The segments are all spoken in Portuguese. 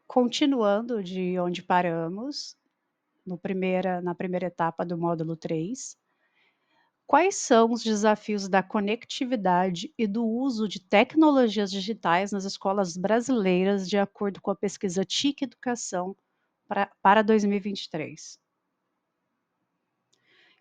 Continuando de onde paramos, na primeira etapa do módulo 3, quais são os desafios da conectividade e do uso de tecnologias digitais nas escolas brasileiras, de acordo com a pesquisa TIC Educação para 2023?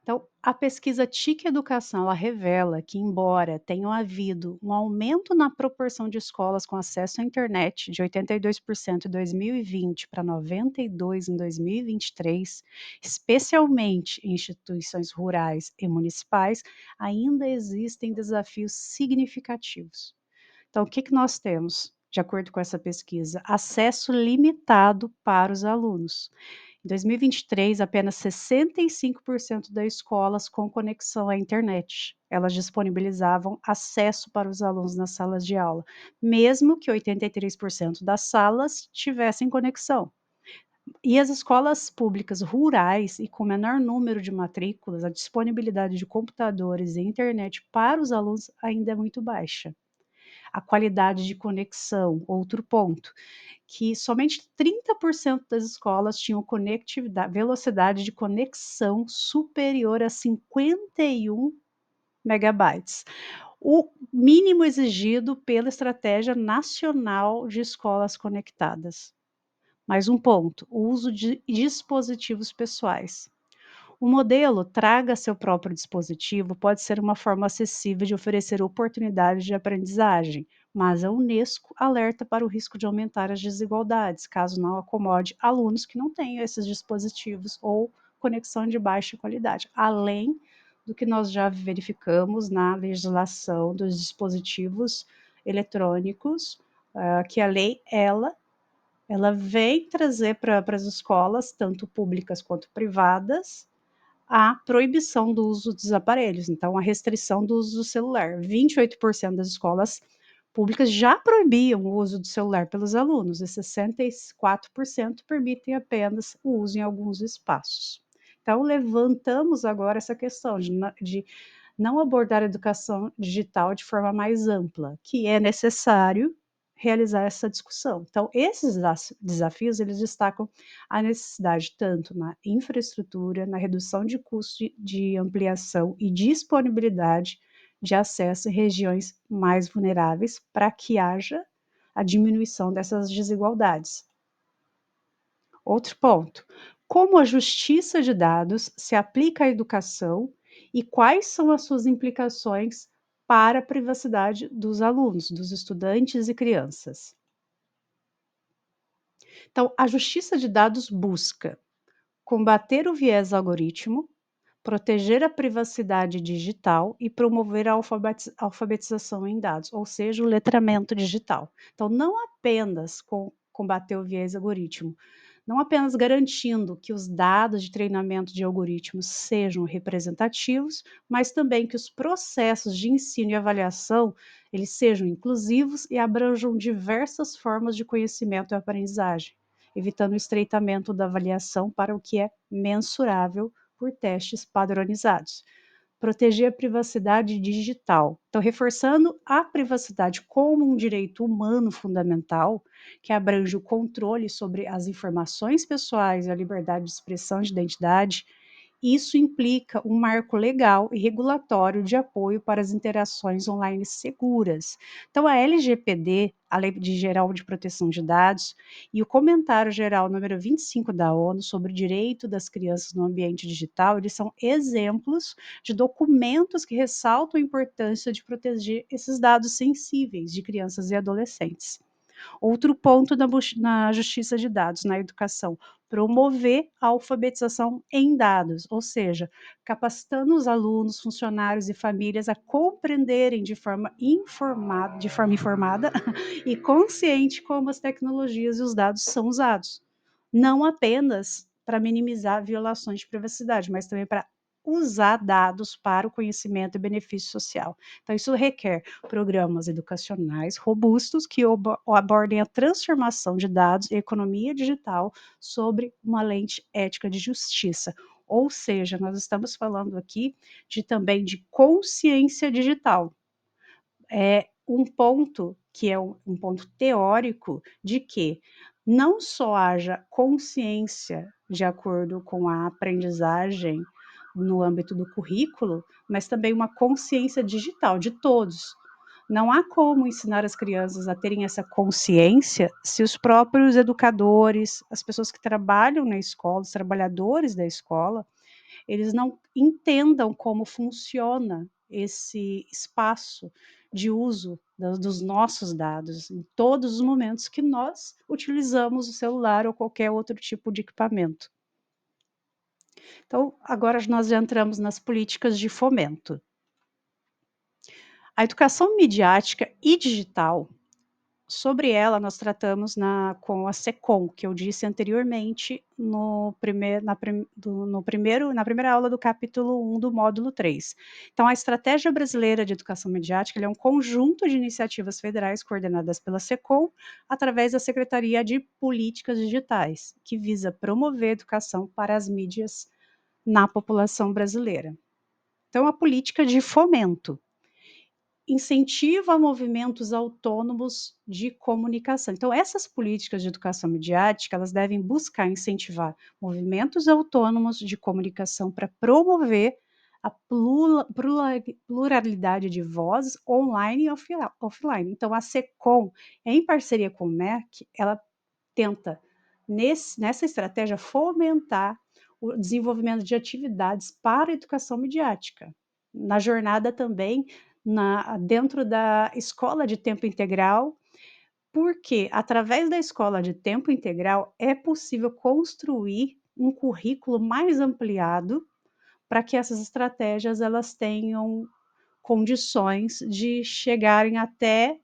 Então, a pesquisa TIC Educação, ela revela que, embora tenham havido um aumento na proporção de escolas com acesso à internet de 82% em 2020 para 92% em 2023, especialmente em instituições rurais e municipais, ainda existem desafios significativos. Então, o que que nós temos, de acordo com essa pesquisa? Acesso limitado para os alunos. Em 2023, apenas 65% das escolas com conexão à internet, elas disponibilizavam acesso para os alunos nas salas de aula, mesmo que 83% das salas tivessem conexão. E as escolas públicas rurais e com menor número de matrículas, a disponibilidade de computadores e internet para os alunos ainda é muito baixa. A qualidade de conexão, outro ponto, que somente 30% das escolas tinham velocidade de conexão superior a 51 megabytes, o mínimo exigido pela Estratégia Nacional de Escolas Conectadas. Mais um ponto, o uso de dispositivos pessoais. O modelo "traga seu próprio dispositivo" pode ser uma forma acessível de oferecer oportunidades de aprendizagem, mas a Unesco alerta para o risco de aumentar as desigualdades, caso não acomode alunos que não tenham esses dispositivos ou conexão de baixa qualidade, além do que nós já verificamos na legislação dos dispositivos eletrônicos, que a lei, ela vem trazer para as escolas, tanto públicas quanto privadas, a proibição do uso dos aparelhos, então a restrição do uso do celular. 28% das escolas públicas já proibiam o uso do celular pelos alunos e 64% permitem apenas o uso em alguns espaços. Então, levantamos agora essa questão de não abordar a educação digital de forma mais ampla, que é necessário realizar essa discussão. Então, esses desafios, eles destacam a necessidade tanto na infraestrutura, na redução de custos de ampliação e disponibilidade de acesso em regiões mais vulneráveis, para que haja a diminuição dessas desigualdades. Outro ponto: como a justiça de dados se aplica à educação e quais são as suas implicações para a privacidade dos alunos, dos estudantes e crianças. Então, a justiça de dados busca combater o viés algoritmo, proteger a privacidade digital e promover a alfabetização em dados, ou seja, o letramento digital. Então, não apenas combater o viés algoritmo, não apenas garantindo que os dados de treinamento de algoritmos sejam representativos, mas também que os processos de ensino e avaliação eles sejam inclusivos e abranjam diversas formas de conhecimento e aprendizagem, evitando o estreitamento da avaliação para o que é mensurável por testes padronizados. Proteger a privacidade digital. Então, reforçando a privacidade como um direito humano fundamental, que abrange o controle sobre as informações pessoais e a liberdade de expressão de identidade, isso implica um marco legal e regulatório de apoio para as interações online seguras. Então, a LGPD, a Lei Geral de Proteção de Dados, e o Comentário Geral número 25 da ONU sobre o direito das crianças no ambiente digital, eles são exemplos de documentos que ressaltam a importância de proteger esses dados sensíveis de crianças e adolescentes. Outro ponto na justiça de dados, na educação, promover a alfabetização em dados, ou seja, capacitando os alunos, funcionários e famílias a compreenderem de forma informada e consciente como as tecnologias e os dados são usados. Não apenas para minimizar violações de privacidade, mas também para usar dados para o conhecimento e benefício social. Então, isso requer programas educacionais robustos que abordem a transformação de dados e economia digital sobre uma lente ética de justiça. Ou seja, nós estamos falando aqui também de consciência digital. um ponto que é um ponto teórico de que não só haja consciência de acordo com a aprendizagem no âmbito do currículo, mas também uma consciência digital de todos. Não há como ensinar as crianças a terem essa consciência se os próprios educadores, as pessoas que trabalham na escola, os trabalhadores da escola, eles não entendam como funciona esse espaço de uso dos nossos dados em todos os momentos que nós utilizamos o celular ou qualquer outro tipo de equipamento. Então, agora nós já entramos nas políticas de fomento. A educação midiática e digital, sobre ela nós tratamos com a SECOM, que eu disse anteriormente na primeira aula do capítulo 1 do módulo 3. Então, a Estratégia Brasileira de Educação Midiática é um conjunto de iniciativas federais coordenadas pela SECOM, através da Secretaria de Políticas Digitais, que visa promover a educação para as mídias na população brasileira. Então, a política de fomento incentiva movimentos autônomos de comunicação. Então, essas políticas de educação midiática, elas devem buscar incentivar movimentos autônomos de comunicação para promover a pluralidade de vozes online e offline. Então, a SECOM, em parceria com o MEC, ela tenta, nessa estratégia, fomentar o desenvolvimento de atividades para a educação midiática. Na jornada também, dentro da escola de tempo integral, porque através da escola de tempo integral é possível construir um currículo mais ampliado para que essas estratégias elas tenham condições de chegarem até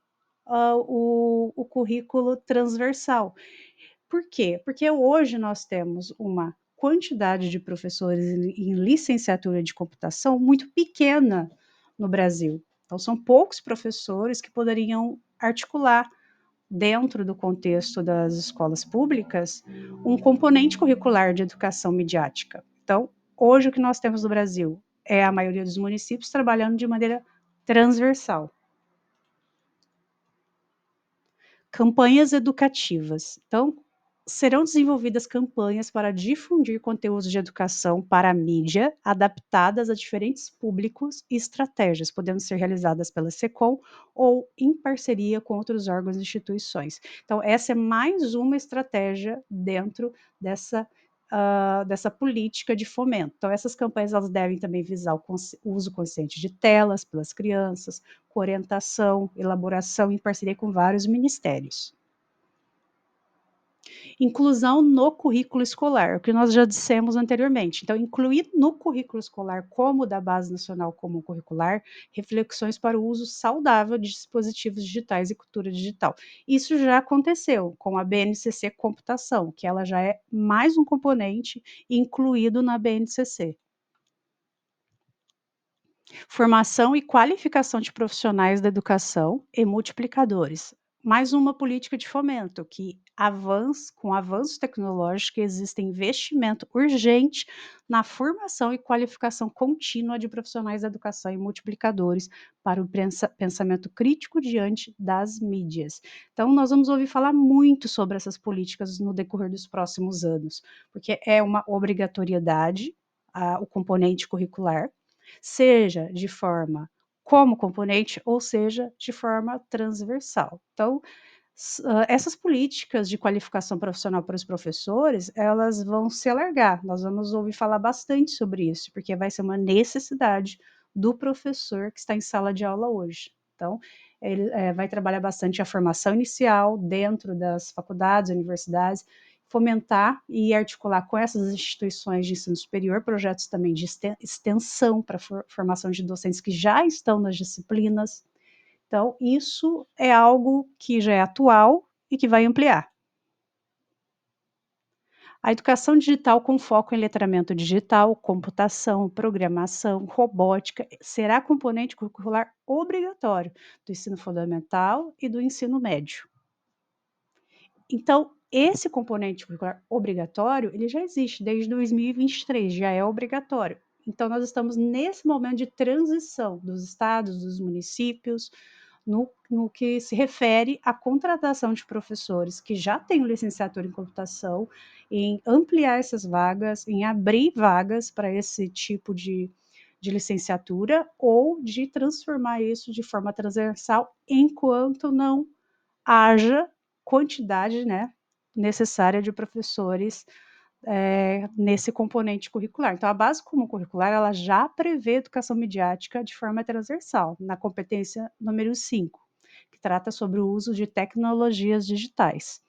o currículo transversal. Por quê? Porque hoje nós temos uma quantidade de professores em licenciatura de computação muito pequena no Brasil. Então, são poucos professores que poderiam articular, dentro do contexto das escolas públicas, um componente curricular de educação midiática. Então, hoje o que nós temos no Brasil é a maioria dos municípios trabalhando de maneira transversal. Campanhas educativas. Então, serão desenvolvidas campanhas para difundir conteúdos de educação para a mídia, adaptadas a diferentes públicos e estratégias, podendo ser realizadas pela SECOM ou em parceria com outros órgãos e instituições. Então, essa é mais uma estratégia dentro dessa política de fomento. Então, essas campanhas elas devem também visar o uso consciente de telas pelas crianças, com orientação, elaboração em parceria com vários ministérios. Inclusão no currículo escolar, o que nós já dissemos anteriormente. Então, incluir no currículo escolar, como da Base Nacional Comum Curricular, reflexões para o uso saudável de dispositivos digitais e cultura digital. Isso já aconteceu com a BNCC Computação, que ela já é mais um componente incluído na BNCC. Formação e qualificação de profissionais da educação e multiplicadores. Mais uma política de fomento que com o avanço tecnológico existe investimento urgente na formação e qualificação contínua de profissionais da educação e multiplicadores para o pensamento crítico diante das mídias. Então, nós vamos ouvir falar muito sobre essas políticas no decorrer dos próximos anos, porque é uma obrigatoriedade, o componente curricular, seja de forma como componente, ou seja, de forma transversal. Então, essas políticas de qualificação profissional para os professores, elas vão se alargar. Nós vamos ouvir falar bastante sobre isso, porque vai ser uma necessidade do professor que está em sala de aula hoje. Então, ele vai trabalhar bastante a formação inicial dentro das faculdades, universidades, fomentar e articular com essas instituições de ensino superior projetos também de extensão para formação de docentes que já estão nas disciplinas. Então, isso é algo que já é atual e que vai ampliar. A educação digital com foco em letramento digital, computação, programação, robótica, será componente curricular obrigatório do ensino fundamental e do ensino médio. Então, esse componente curricular obrigatório, ele já existe desde 2023, já é obrigatório. Então, nós estamos nesse momento de transição dos estados, dos municípios, no que se refere à contratação de professores que já têm licenciatura em computação, em ampliar essas vagas, em abrir vagas para esse tipo de licenciatura ou de transformar isso de forma transversal enquanto não haja quantidade, né, necessária de professores nesse componente curricular. Então, a base comum curricular, ela já prevê educação midiática de forma transversal, na competência número 5, que trata sobre o uso de tecnologias digitais.